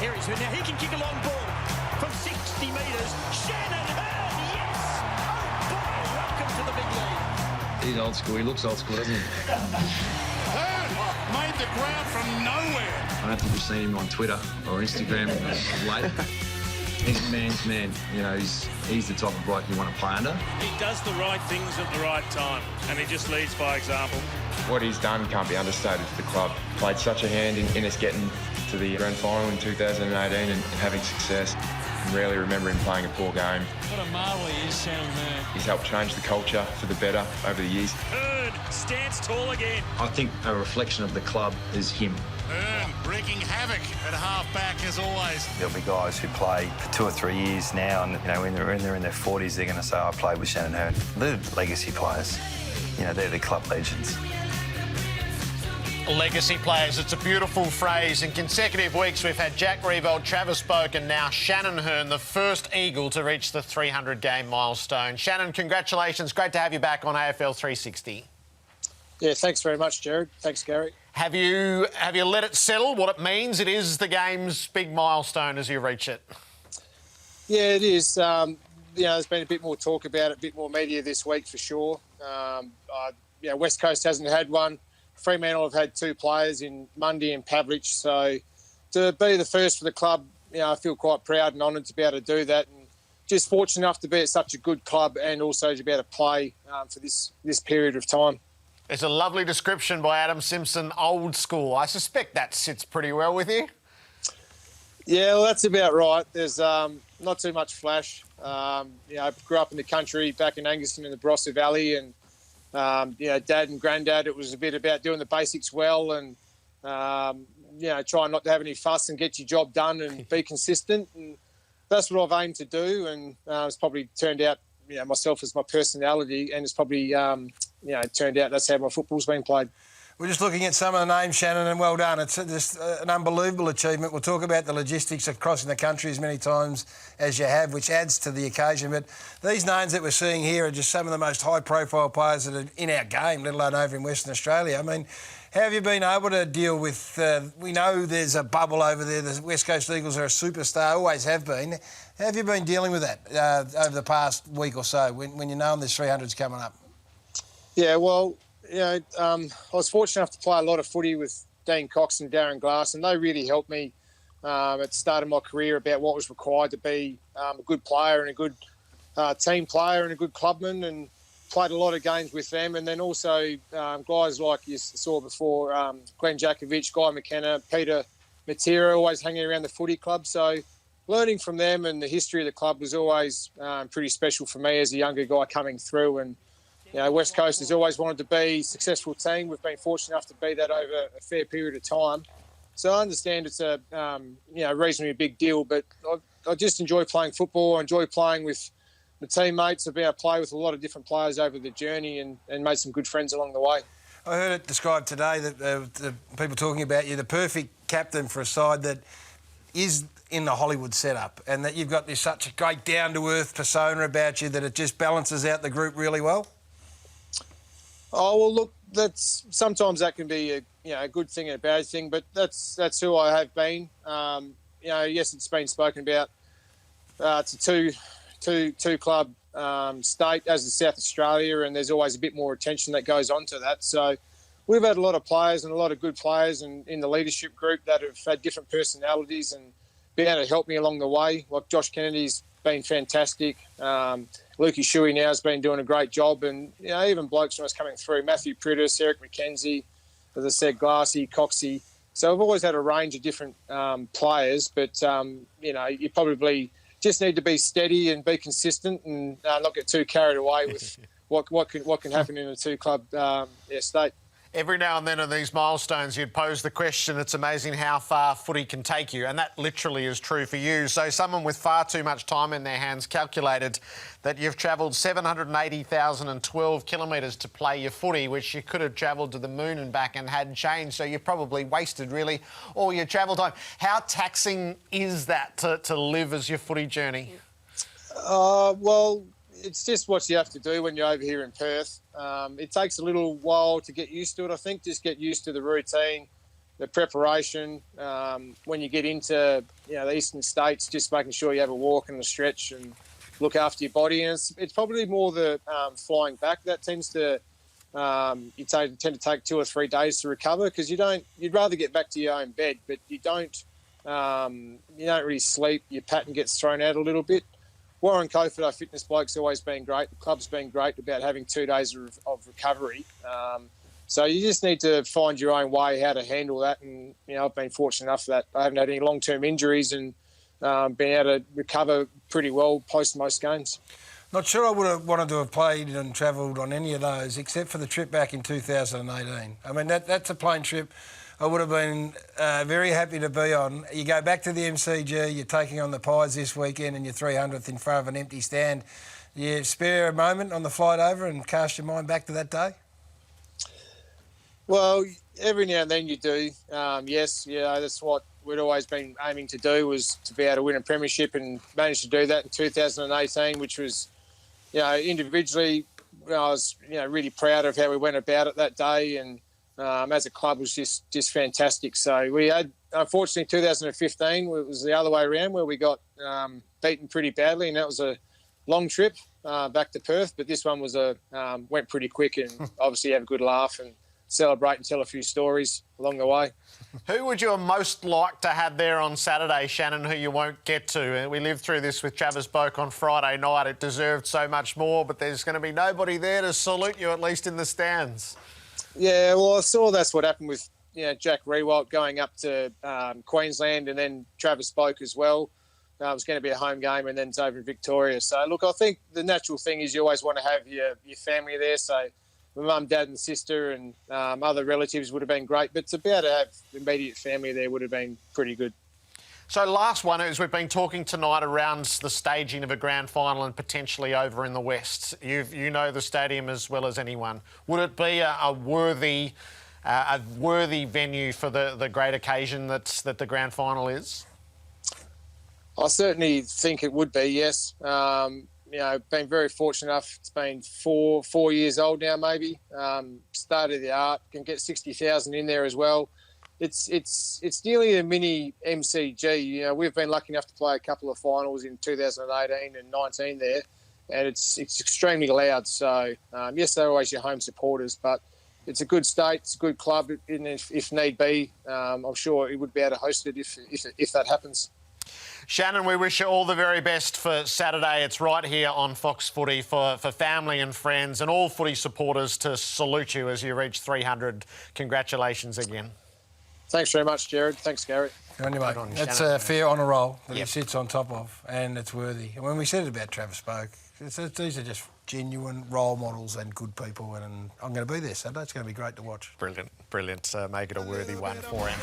Here is Hurn. Now he can kick a long ball from 60 metres. Shannon Hurn, yes! Oh boy, welcome to the big league. He's old school. He looks old school, doesn't he? Hurn made the ground from nowhere. I don't think we've seen him on Twitter or Instagram of late. He's a man's man. You know, he's the type of bloke you want to play under. He does the right things at the right time, and he just leads by example. What he's done can't be understated for the club. Played such a hand in us getting to the grand final in 2018 and having success. I rarely remember him playing a poor game. What a marvel he is, Shannon Hurn. He's helped change the culture for the better over the years. Hurn stands tall again. I think a reflection of the club is him. Hurn wreaking havoc at half-back as always. There'll be guys who play for 2 or 3 years now, and when they're in their 40s, they're going to say, "I played with Shannon Hurn." They're legacy players. They're the club legends. Legacy players, it's a beautiful phrase. In consecutive weeks, we've had Jack Riewoldt, Travis Boak and now Shannon Hurn, the first Eagle to reach the 300-game milestone. Shannon, congratulations. Great to have you back on AFL 360. Yeah, thanks very much, Jared. Thanks, Gary. Have you let it settle what it means? It is the game's big milestone as you reach it. Yeah, it is. There's been a bit more talk about it, a bit more media this week for sure. West Coast hasn't had one. Fremantle have had 2 players in Mundy and Pavlich. So to be the first for the club, I feel quite proud and honoured to be able to do that. And just fortunate enough to be at such a good club and also to be able to play for this period of time. It's a lovely description by Adam Simpson, old school. I suspect that sits pretty well with you. Yeah, well, that's about right. There's not too much flash. I grew up in the country back in Angaston in the Barossa Valley, and Dad and Granddad, it was a bit about doing the basics well and, trying not to have any fuss and get your job done and be consistent. And that's what I've aimed to do. And it's probably turned out, myself as my personality, and it's probably, turned out that's how my football's been played. We're just looking at some of the names, Shannon, and well done. It's just an unbelievable achievement. We'll talk about the logistics of crossing the country as many times as you have, which adds to the occasion. But these names that we're seeing here are just some of the most high-profile players that are in our game, let alone over in Western Australia. I mean, how have you been able to deal with... we know there's a bubble over there. The West Coast Eagles are a superstar, always have been. How have you been dealing with that over the past week or so when you know there's 300s coming up? Yeah, well... I was fortunate enough to play a lot of footy with Dean Cox and Darren Glass, and they really helped me at the start of my career about what was required to be a good player and a good team player and a good clubman, and played a lot of games with them. And then also guys like you saw before, Glenn Jakovich, Guy McKenna, Peter Matera, always hanging around the footy club. So learning from them and the history of the club was always pretty special for me as a younger guy coming through. And West Coast has always wanted to be a successful team. We've been fortunate enough to be that over a fair period of time. So I understand it's a reasonably big deal, but I just enjoy playing football. I enjoy playing with the teammates. I've been able to play with a lot of different players over the journey and made some good friends along the way. I heard it described today that the people talking about you, the perfect captain for a side that is in the Hollywood setup, and that you've got this such a great down-to-earth persona about you that it just balances out the group really well. Oh, well, look, sometimes that can be a good thing and a bad thing, but that's who I have been. Yes, it's been spoken about. It's a two club state as in South Australia, and there's always a bit more attention that goes on to that. So we've had a lot of players and a lot of good players in the leadership group that have had different personalities and been able to help me along the way. Like Josh Kennedy's been fantastic. Lukey Shuey now has been doing a great job, and even blokes from us coming through, Matthew Prittis, Eric McKenzie, as I said, Glassy, Coxie. So I've always had a range of different players, but you probably just need to be steady and be consistent and not get too carried away with what can happen in a two-club state. Every now and then on these milestones, you'd pose the question, it's amazing how far footy can take you, and that literally is true for you. So someone with far too much time in their hands calculated that you've travelled 780,012 kilometres to play your footy, which you could have travelled to the moon and back and had changed, so you probably wasted, really, all your travel time. How taxing is that to live as your footy journey? Well, it's just what you have to do when you're over here in Perth. It takes a little while to get used to it, I think, just get used to the routine, the preparation, when you get into the eastern states, just making sure you have a walk and a stretch and look after your body. And it's probably more the flying back that tends to tend to take 2 or 3 days to recover, because you'd rather get back to your own bed, but you don't really sleep. Your pattern gets thrown out a little bit. Warren Cofer, our fitness bloke's always been great. The club's been great about having 2 days of recovery. So you just need to find your own way how to handle that. And, I've been fortunate enough that I haven't had any long-term injuries and been able to recover pretty well post most games. Not sure I would have wanted to have played and travelled on any of those, except for the trip back in 2018. I mean, that's a plane trip I would have been very happy to be on. You go back to the MCG, you're taking on the Pies this weekend and your 300th in front of an empty stand. You spare a moment on the flight over and cast your mind back to that day? Well, every now and then you do. Yes, that's what we'd always been aiming to do, was to be able to win a premiership, and managed to do that in 2018, which was, individually, I was, really proud of how we went about it that day, and as a club was just fantastic. So we had, unfortunately, 2015, it was the other way around, where we got beaten pretty badly, and that was a long trip back to Perth. But this one was went pretty quick, and obviously have a good laugh and celebrate and tell a few stories along the way. Who would you have most liked to have there on Saturday, Shannon, who you won't get to? We lived through this with Travis Boak on Friday night. It deserved so much more, but there's going to be nobody there to salute you, at least in the stands. Yeah, well, I saw that's what happened with Jack Rewalt going up to Queensland, and then Travis Boak as well. It was going to be a home game, and then it's over in Victoria. So, look, I think the natural thing is you always want to have your family there. So my mum, dad and sister and other relatives would have been great, but to be able to have immediate family there would have been pretty good. So last one is, we've been talking tonight around the staging of a grand final and potentially over in the West. You know the stadium as well as anyone. Would it be a worthy venue for the great occasion that the grand final is? I certainly think it would be, yes. Been very fortunate enough. It's been four years old now, maybe. State of the art, can get 60,000 in there as well. It's nearly a mini MCG. We've been lucky enough to play a couple of finals in 2018 and 19 there, and it's extremely loud. So yes, they're always your home supporters, but it's a good state, it's a good club, and if need be, I'm sure it would be able to host it if that happens. Shannon, we wish you all the very best for Saturday. It's right here on Fox Footy for family and friends and all footy supporters to salute you as you reach 300. Congratulations again. Thanks very much, Jared. Thanks, Gary. Good on you, mate. That's a fair honour roll that he sits on top of, and it's worthy. And when we said it about Travis Boak, these are just genuine role models and good people, and I'm going to be there Saturday. It's going to be great to watch. Brilliant. Make it a worthy one for him.